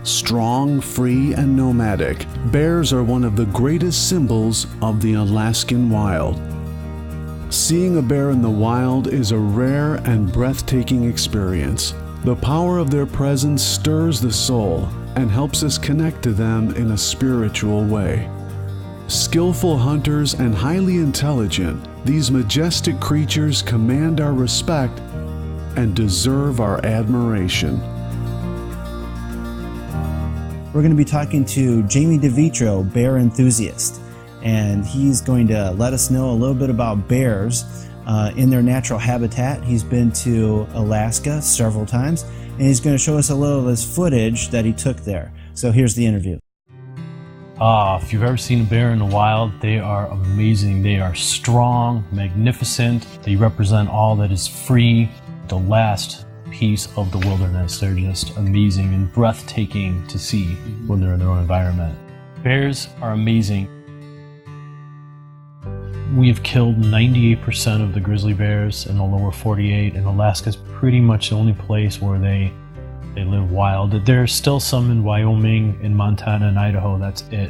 Strong, free, and nomadic, bears are one of the greatest symbols of the Alaskan wild. Seeing a bear in the wild is a rare and breathtaking experience. The power of their presence stirs the soul and helps us connect to them in a spiritual way. Skillful hunters and highly intelligent, these majestic creatures command our respect and deserve our admiration. We're going to be talking to Jamey DiVietro, bear enthusiast, and he's going to let us know a little bit about bears in their natural habitat. He's been to Alaska several times, and he's going to show us a little of his footage that he took there. So here's the interview. If you've ever seen a bear in the wild, they are amazing. They are strong, magnificent. They represent all that is free, the last piece of the wilderness. They're just amazing and breathtaking to see when they're in their own environment. Bears are amazing. We have killed 98% of the grizzly bears in the lower 48, and Alaska's pretty much the only place where they live wild. There's still some in Wyoming, in Montana, and Idaho. That's it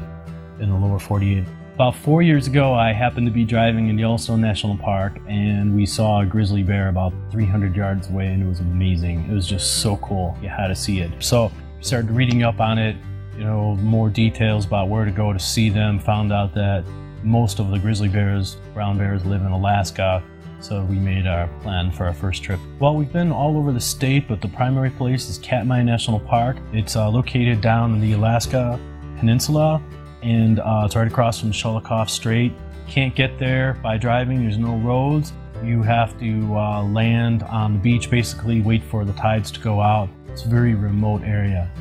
in the lower 48. About 4 years ago, I happened to be driving in Yellowstone National Park, and we saw a grizzly bear about 300 yards away, and it was amazing. It was just so cool. You had to see it. So I started reading up on it, more details about where to go to see them. Found out that most of the grizzly bears, brown bears, live in Alaska. So we made our plan for our first trip. Well, we've been all over the state, but the primary place is Katmai National Park. It's located down in the Alaska Peninsula, and it's right across from Shelikof Strait. Can't get there by driving, there's no roads. You have to land on the beach, basically wait for the tides to go out. It's a very remote area.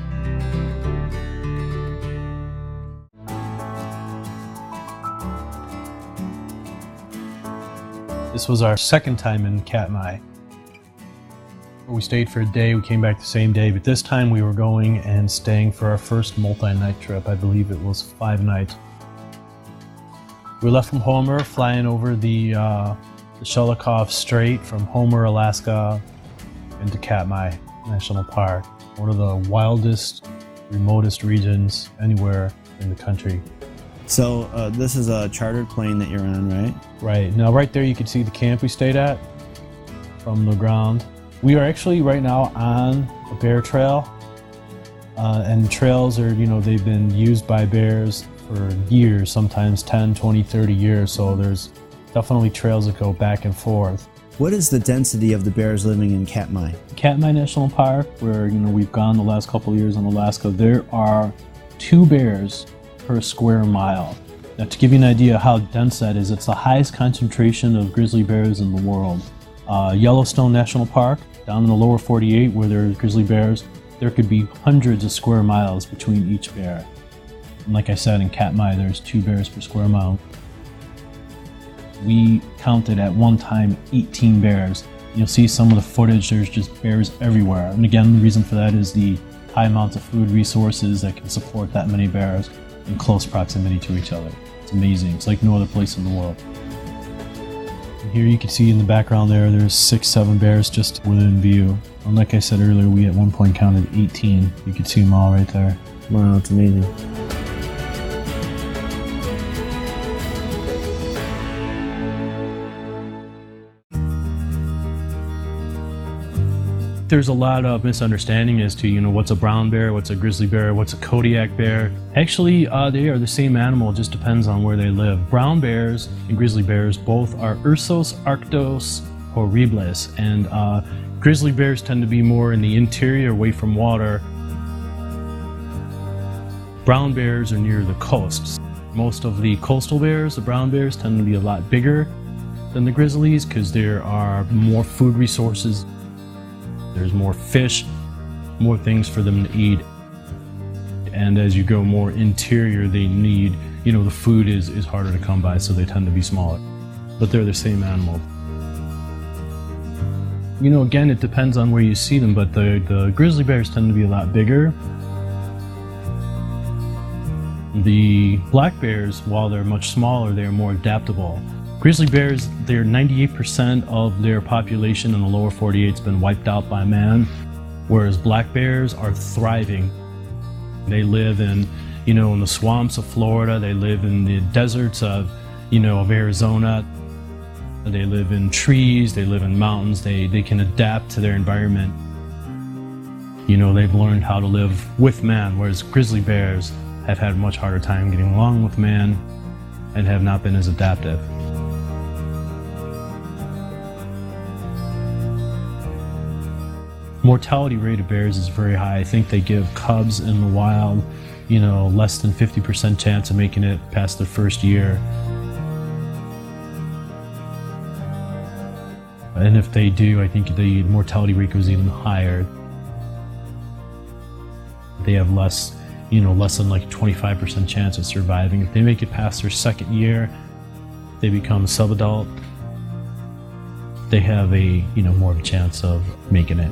This was our second time in Katmai. We stayed for a day, we came back the same day, but this time we were going and staying for our first multi-night trip. I believe it was 5 nights. We left from Homer, flying over the Shelikof Strait from Homer, Alaska, into Katmai National Park. One of the wildest, remotest regions anywhere in the country. So this is a chartered plane that you're on, right? Right. Now right there you can see the camp we stayed at from the ground. We are actually right now on a bear trail, and trails are, they've been used by bears for years, sometimes 10, 20, 30 years, so there's definitely trails that go back and forth. What is the density of the bears living in Katmai? Katmai National Park, where we've gone the last couple of years in Alaska, there are 2 bears per square mile. Now, to give you an idea how dense that is, it's the highest concentration of grizzly bears in the world. Yellowstone National Park, down in the lower 48 where there are grizzly bears, there could be hundreds of square miles between each bear. And like I said, in Katmai, there's 2 bears per square mile. We counted at one time 18 bears. You'll see some of the footage, there's just bears everywhere. And again, the reason for that is the high amounts of food resources that can support that many bears in close proximity to each other. It's amazing. It's like no other place in the world. And here you can see in the background there's 6, 7 bears just within view. And like I said earlier, we at one point counted 18. You can see them all right there. Wow, it's amazing. There's a lot of misunderstanding as to, what's a brown bear, what's a grizzly bear, what's a Kodiak bear. Actually, they are the same animal, it just depends on where they live. Brown bears and grizzly bears both are Ursus arctos horribilis, and grizzly bears tend to be more in the interior, away from water. Brown bears are near the coasts. Most of the coastal bears, the brown bears, tend to be a lot bigger than the grizzlies because there are more food resources. There's more fish, more things for them to eat. And as you go more interior, they need, the food is harder to come by, so they tend to be smaller. But they're the same animal. Again, it depends on where you see them, but the grizzly bears tend to be a lot bigger. The black bears, while they're much smaller, they're more adaptable. Grizzly bears, they're 98% of their population in the lower 48 has been wiped out by man, whereas black bears are thriving. They live in, in the swamps of Florida. They live in the deserts of, of Arizona. They live in trees. They live in mountains. They can adapt to their environment. They've learned how to live with man, whereas grizzly bears have had a much harder time getting along with man and have not been as adaptive. Mortality rate of bears is very high. I think they give cubs in the wild, less than 50% chance of making it past their first year. And if they do, I think the mortality rate goes even higher. They have less than like 25% chance of surviving. If they make it past their second year, they become subadult. They have a, more of a chance of making it.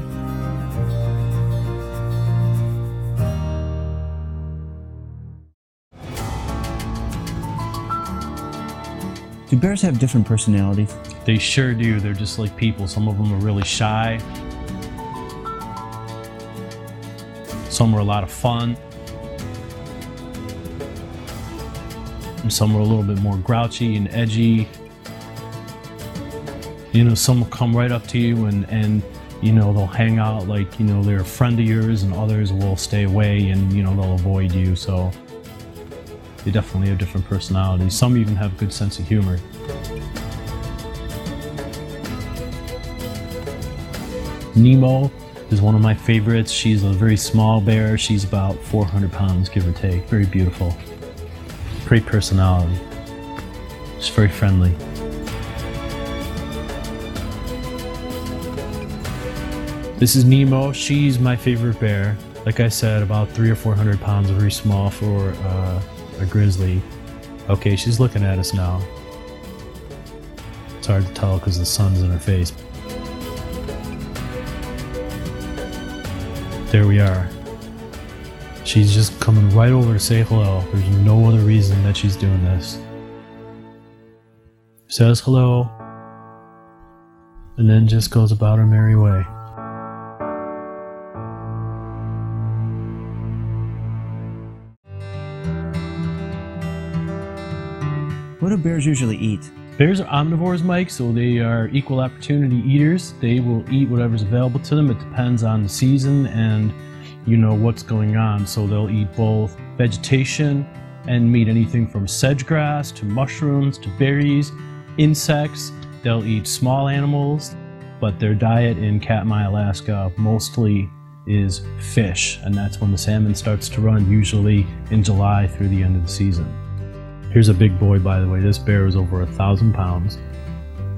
Do bears have different personalities? They sure do. They're just like people. Some of them are really shy. Some are a lot of fun. And some are a little bit more grouchy and edgy. Some will come right up to you and they'll hang out like, they're a friend of yours, and others will stay away and, they'll avoid you. So they definitely have different personalities. Some even have a good sense of humor. Nemo is one of my favorites. She's a very small bear. She's about 400 pounds, give or take. Very beautiful. Great personality. She's very friendly. This is Nemo. She's my favorite bear. Like I said, about 300 or 400 pounds, very small for a grizzly. Okay, she's looking at us now. It's hard to tell because the sun's in her face. There we are. She's just coming right over to say hello. There's no other reason that she's doing this. Says hello, and then just goes about her merry way. What do bears usually eat? Bears are omnivores, Mike, so they are equal opportunity eaters. They will eat whatever's available to them. It depends on the season and what's going on. So they'll eat both vegetation and meat, anything from sedge grass to mushrooms to berries, insects. They'll eat small animals, but their diet in Katmai, Alaska mostly is fish, and that's when the salmon starts to run, usually in July through the end of the season. Here's a big boy, by the way. This bear is over 1,000 pounds.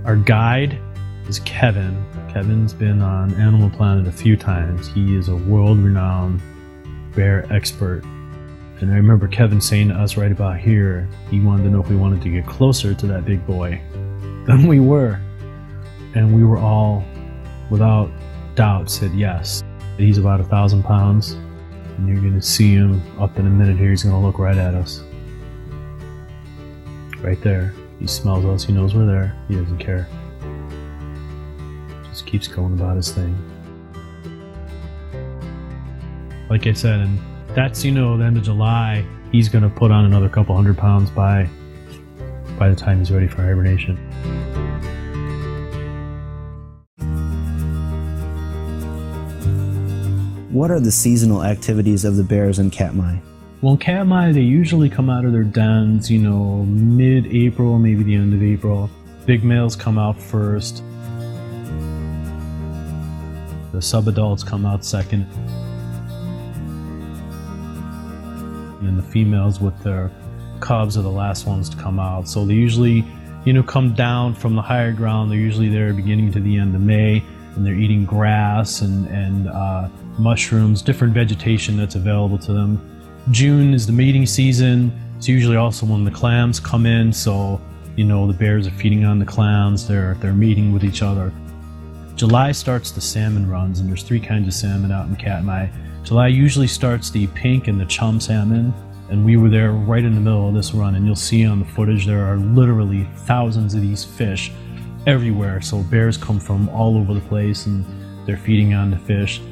Our guide is Kevin. Kevin's been on Animal Planet a few times. He is a world-renowned bear expert. And I remember Kevin saying to us right about here, he wanted to know if we wanted to get closer to that big boy. Then we were. And we were all, without doubt, said yes. He's about 1,000 pounds. And you're going to see him up in a minute here. He's going to look right at us. Right there. He smells us. He knows we're there. He doesn't care. Just keeps going about his thing. Like I said, and that's, the end of July. He's going to put on another couple 100 pounds by the time he's ready for hibernation. What are the seasonal activities of the bears in Katmai? Well, in Katmai, they usually come out of their dens, mid-April, maybe the end of April. Big males come out first. The subadults come out second. And then the females with their cubs are the last ones to come out. So they usually, come down from the higher ground. They're usually there beginning to the end of May, and they're eating grass and mushrooms, different vegetation that's available to them. June is the mating season. It's usually also when the clams come in, so the bears are feeding on the clams. They're mating with each other. July starts the salmon runs, and there's 3 kinds of salmon out in Katmai. July usually starts the pink and the chum salmon, and we were there right in the middle of this run, and you'll see on the footage there are literally thousands of these fish everywhere. So bears come from all over the place, and they're feeding on the fish.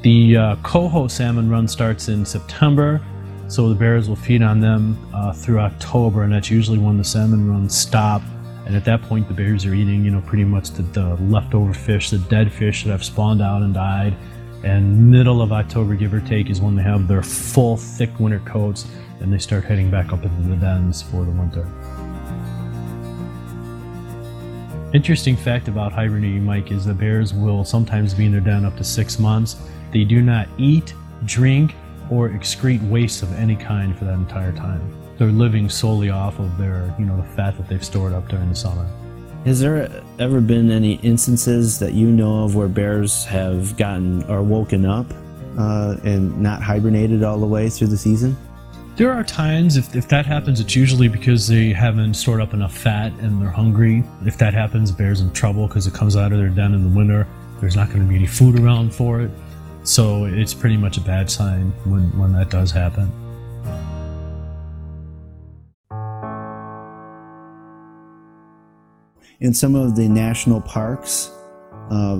The coho salmon run starts in September, so the bears will feed on them through October, and that's usually when the salmon runs stop. And at that point, the bears are eating, pretty much the leftover fish, the dead fish that have spawned out and died. And middle of October, give or take, is when they have their full, thick winter coats, and they start heading back up into the dens for the winter. Interesting fact about hibernating, Mike, is that bears will sometimes be in their den up to 6 months. They do not eat, drink, or excrete waste of any kind for that entire time. They're living solely off of their, the fat that they've stored up during the summer. Has there ever been any instances that you know of where bears have gotten or woken up and not hibernated all the way through the season? There are times, if that happens, it's usually because they haven't stored up enough fat and they're hungry. If that happens, bear's in trouble because it comes out of their den in the winter. There's not going to be any food around for it. So it's pretty much a bad sign when that does happen. In some of the national parks,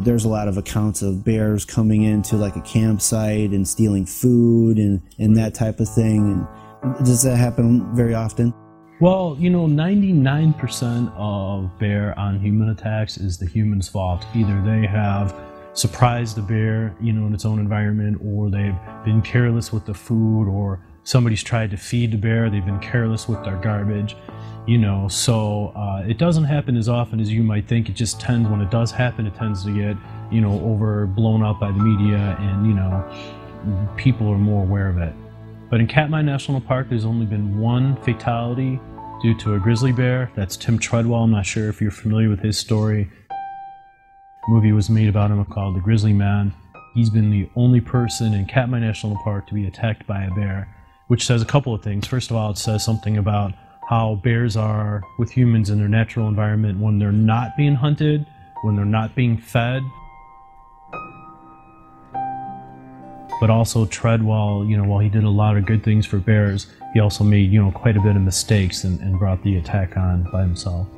there's a lot of accounts of bears coming into like a campsite and stealing food and that type of thing. And does that happen very often? Well, 99% of bear on human attacks is the human's fault. Either they have surprised the bear, in its own environment, or they've been careless with the food, or somebody's tried to feed the bear, they've been careless with their garbage. So it doesn't happen as often as you might think. It just tends, when it does happen, it tends to get, blown up by the media, and, people are more aware of it. But in Katmai National Park, there's only been one fatality due to a grizzly bear. That's Tim Treadwell. I'm not sure if you're familiar with his story. A movie was made about him called The Grizzly Man. He's been the only person in Katmai National Park to be attacked by a bear, which says a couple of things. First of all, it says something about how bears are with humans in their natural environment when they're not being hunted, when they're not being fed. But also Treadwell, while he did a lot of good things for bears, he also made, quite a bit of mistakes and brought the attack on by himself.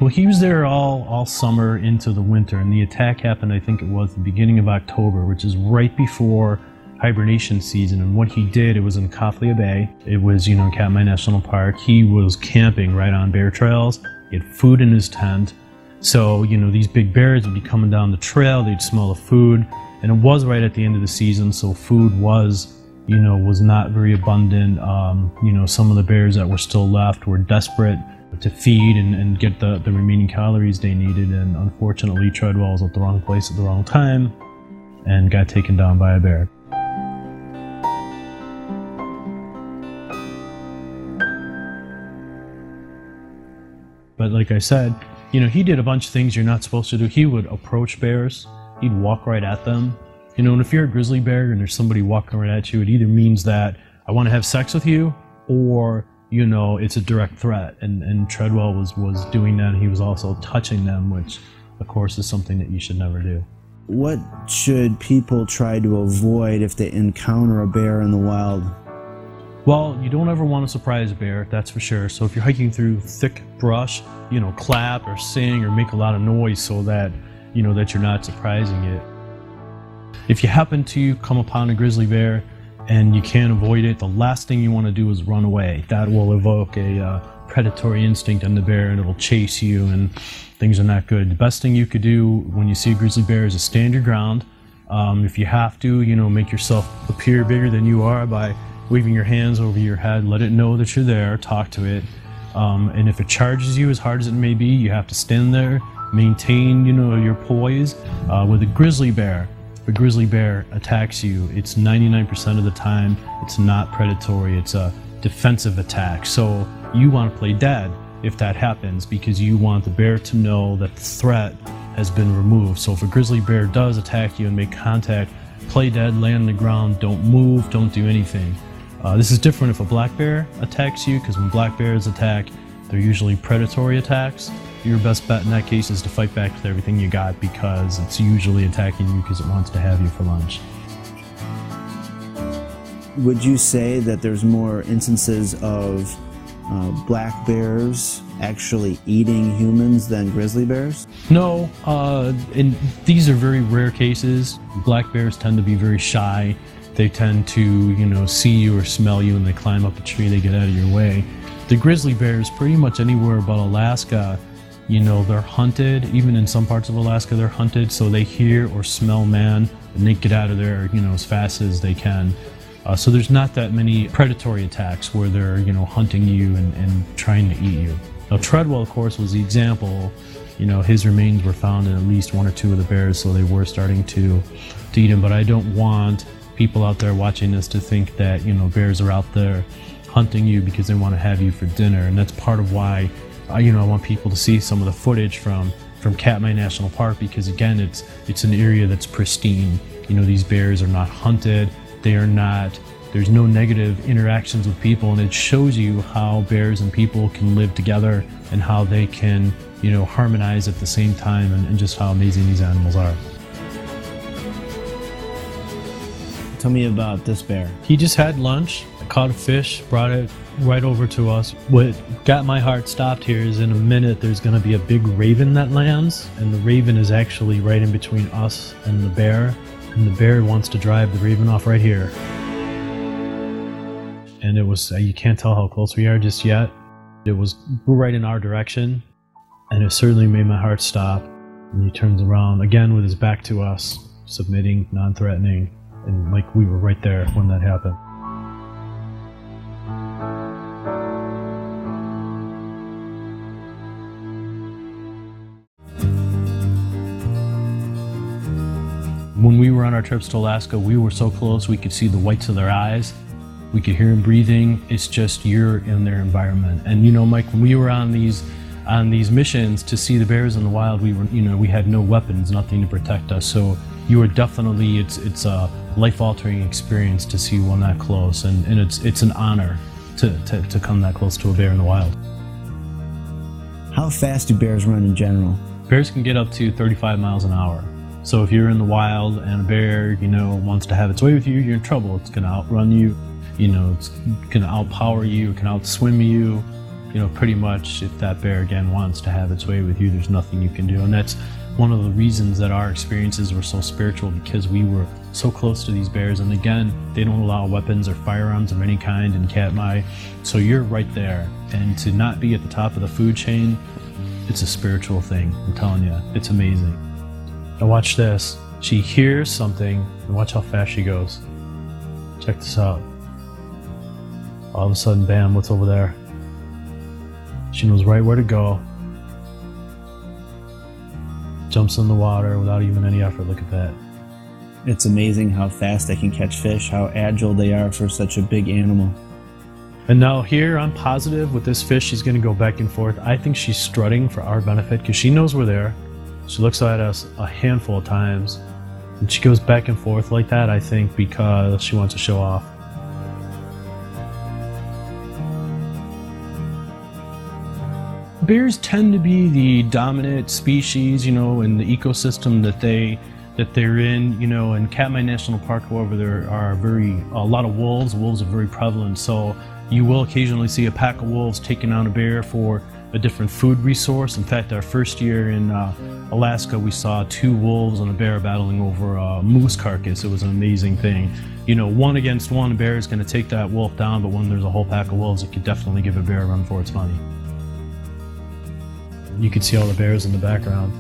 Well, he was there all summer into the winter, and the attack happened, I think it was the beginning of October, which is right before hibernation season. And what he did, it was in Kaflia Bay. It was, Katmai National Park. He was camping right on bear trails. He had food in his tent. So, these big bears would be coming down the trail. They'd smell the food. And it was right at the end of the season, so food was not very abundant. Some of the bears that were still left were desperate to feed and get the remaining calories they needed, and unfortunately Treadwell was at the wrong place at the wrong time and got taken down by a bear. But like I said, he did a bunch of things you're not supposed to do. He would approach bears, he'd walk right at them. And if you're a grizzly bear and there's somebody walking right at you, it either means that I want to have sex with you, or it's a direct threat, and Treadwell was doing that, and he was also touching them, which of course is something that you should never do. What should people try to avoid if they encounter a bear in the wild? Well, you don't ever want to surprise a bear, that's for sure. So if you're hiking through thick brush, clap or sing or make a lot of noise so that that you're not surprising it. If you happen to come upon a grizzly bear and you can't avoid it, the last thing you want to do is run away. That will evoke a predatory instinct in the bear, and it'll chase you, and things are not good. The best thing you could do when you see a grizzly bear is to stand your ground. If you have to, make yourself appear bigger than you are by waving your hands over your head. Let it know that you're there, talk to it. And if it charges you, as hard as it may be, you have to stand there, maintain, your poise. With a grizzly bear, if a grizzly bear attacks you, it's 99% of the time, it's not predatory, it's a defensive attack. So you want to play dead if that happens, because you want the bear to know that the threat has been removed. So if a grizzly bear does attack you and make contact, play dead, lay on the ground, don't move, don't do anything. This is different if a black bear attacks you, because when black bears attack, They're usually predatory attacks. Your best bet in that case is to fight back with everything you got, because it's usually attacking you because it wants to have you for lunch. Would you say that there's more instances of black bears actually eating humans than grizzly bears? No, and these are very rare cases. Black bears tend to be very shy. They tend to, see you or smell you, and they climb up a tree, they get out of your way. The grizzly bears, pretty much anywhere but Alaska, they're hunted. Even in some parts of Alaska, they're hunted, so they hear or smell man, and they get out of there, as fast as they can. So there's not that many predatory attacks where they're, hunting you and trying to eat you. Now, Treadwell, of course, was the example. His remains were found in at least one or two of the bears, so they were starting to eat him. But I don't want people out there watching this to think that, bears are out there hunting you because they want to have you for dinner. And that's part of why, I want people to see some of the footage from Katmai National Park, because again, it's an area that's pristine. These bears are not hunted. They are not, there's no negative interactions with people, and it shows you how bears and people can live together and how they can, harmonize at the same time, and just how amazing these animals are. Tell me about this bear. He just had lunch, caught a fish, brought it right over to us. What got my heart stopped here is in a minute there's going to be a big raven that lands, and the raven is actually right in between us and the bear, and the bear wants to drive the raven off right here. And it was, you can't tell how close we are just yet. It was right in our direction, and it certainly made my heart stop. And he turns around again with his back to us, submitting, non-threatening. And like we were right there when that happened. When we were on our trips to Alaska, we were so close we could see the whites of their eyes. We could hear them breathing. It's just you're in their environment. And Mike, when we were on these missions to see the bears in the wild, we had no weapons, nothing to protect us. So you are definitely, it's a life-altering experience to see one that close, and it's an honor to come that close to a bear in the wild. How fast do bears run in general? Bears can get up to 35 miles an hour. So if you're in the wild and a bear, wants to have its way with you, you're in trouble. It's going to outrun you, it's going to outpower you, it can outswim you. Pretty much if that bear again wants to have its way with you, there's nothing you can do. And that's one of the reasons that our experiences were so spiritual, because we were so close to these bears. And again, they don't allow weapons or firearms of any kind in Katmai. So you're right there. And to not be at the top of the food chain, it's a spiritual thing. I'm telling you, it's amazing. Now watch this. She hears something, and watch how fast she goes. Check this out. All of a sudden, bam, what's over there? She knows right where to go. Jumps in the water without even any effort. Look at that. It's amazing how fast they can catch fish, how agile they are for such a big animal. And now here, I'm positive with this fish, she's going to go back and forth. I think she's strutting for our benefit because she knows we're there. She looks at us a handful of times, and she goes back and forth like that, I think, because she wants to show off. Bears tend to be the dominant species, in the ecosystem that they're in. In Katmai National Park, however, there are a lot of wolves. Wolves are very prevalent, so you will occasionally see a pack of wolves taking on a bear for a different food resource. In fact, our first year in Alaska, we saw 2 wolves and a bear battling over a moose carcass. It was an amazing thing. One against one, a bear is going to take that wolf down, but when there's a whole pack of wolves, it could definitely give a bear a run for its money. You can see all the bears in the background.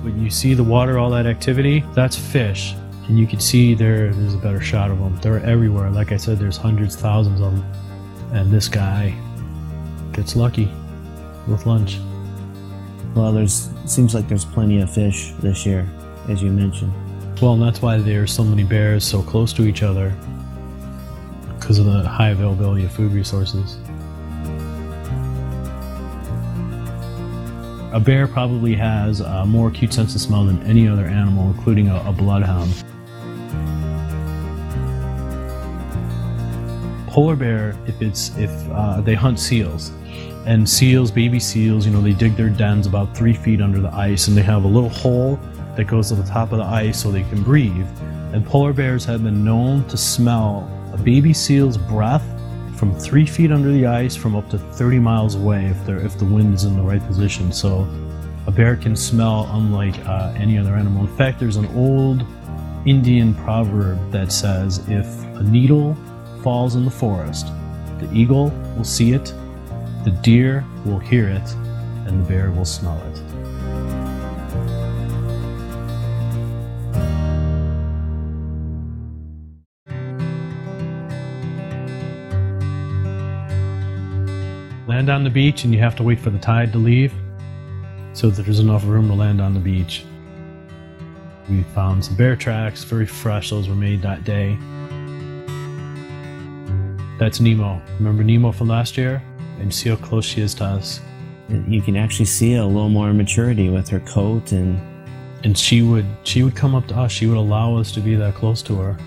When you see the water, all that activity, that's fish. And you can see there's a better shot of them. They're everywhere. Like I said, there's hundreds, thousands of them. And this guy gets lucky with lunch. Well, seems like there's plenty of fish this year, as you mentioned. Well, and that's why there's so many bears so close to each other, because of the high availability of food resources. A bear probably has a more acute sense of smell than any other animal, including a bloodhound. polar bear, if they hunt seals, and seals, baby seals, they dig their dens about 3 feet under the ice, and they have a little hole that goes to the top of the ice so they can breathe. And polar bears have been known to smell a baby seal's breath from 3 feet under the ice from up to 30 miles away if the wind is in the right position. So a bear can smell unlike any other animal. In fact, there's an old Indian proverb that says, if a needle falls in the forest, the eagle will see it, the deer will hear it, and the bear will smell it. Land on the beach and you have to wait for the tide to leave so that there's enough room to land on the beach. We found some bear tracks, very fresh, those were made that day. That's Nemo. Remember Nemo from last year? And see how close she is to us. You can actually see a little more maturity with her coat and she would come up to us. She would allow us to be that close to her.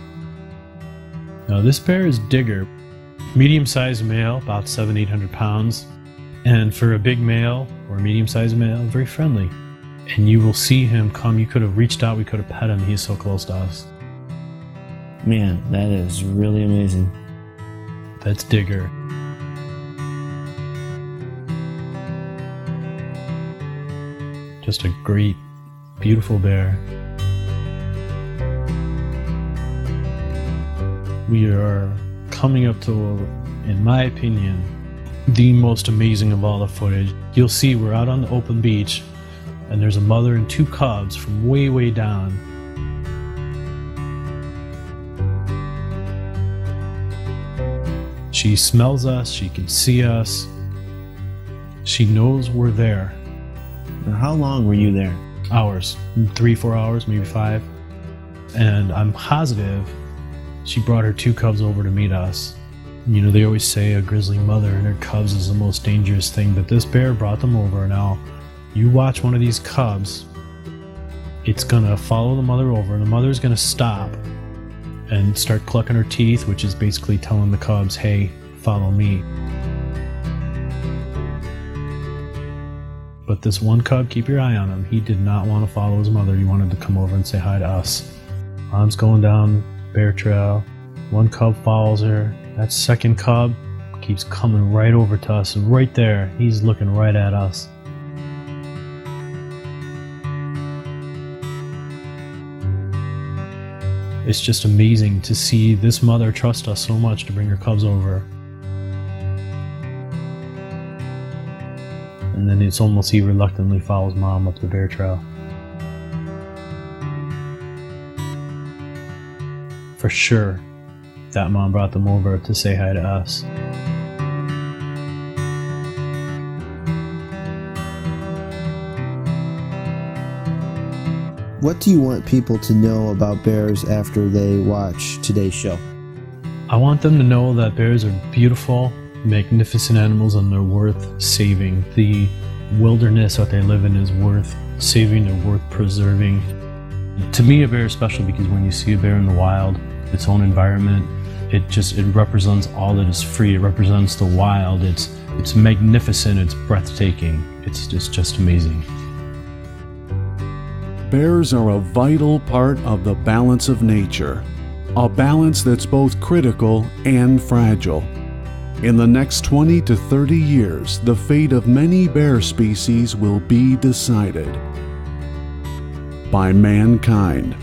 Now this bear is Digger. Medium-sized male, about 700-800 pounds. And for a big male or a medium-sized male, very friendly. And you will see him come. You could have reached out, we could have pet him. He's so close to us. Man, that is really amazing. That's Digger. Just a great, beautiful bear. We are coming up to, in my opinion, the most amazing of all the footage. You'll see we're out on the open beach and there's a mother and 2 cubs from way, way down. She smells us, she can see us, she knows we're there. Now, how long were you there? Hours, 3-4 hours, maybe 5. And I'm positive she brought her 2 cubs over to meet us. They always say a grizzly mother and her cubs is the most dangerous thing, but this bear brought them over. Now, you watch one of these cubs, it's gonna follow the mother over, and the mother's gonna stop and start clucking her teeth, which is basically telling the cubs, hey, follow me. But this one cub, keep your eye on him. He did not want to follow his mother. He wanted to come over and say hi to us. Mom's going down bear trail. One cub follows her. That second cub keeps coming right over to us. Right there, he's looking right at us. It's just amazing to see this mother trust us so much to bring her cubs over. And then it's almost he reluctantly follows mom up the bear trail. For sure, that mom brought them over to say hi to us. What do you want people to know about bears after they watch today's show? I want them to know that bears are beautiful, magnificent animals and they're worth saving. The wilderness that they live in is worth saving, they're worth preserving. To me, a bear is special because when you see a bear in the wild, its own environment, it represents all that is free. It represents the wild. It's magnificent, it's breathtaking. It's just amazing. Bears are a vital part of the balance of nature, a balance that's both critical and fragile. In the next 20 to 30 years, the fate of many bear species will be decided by mankind.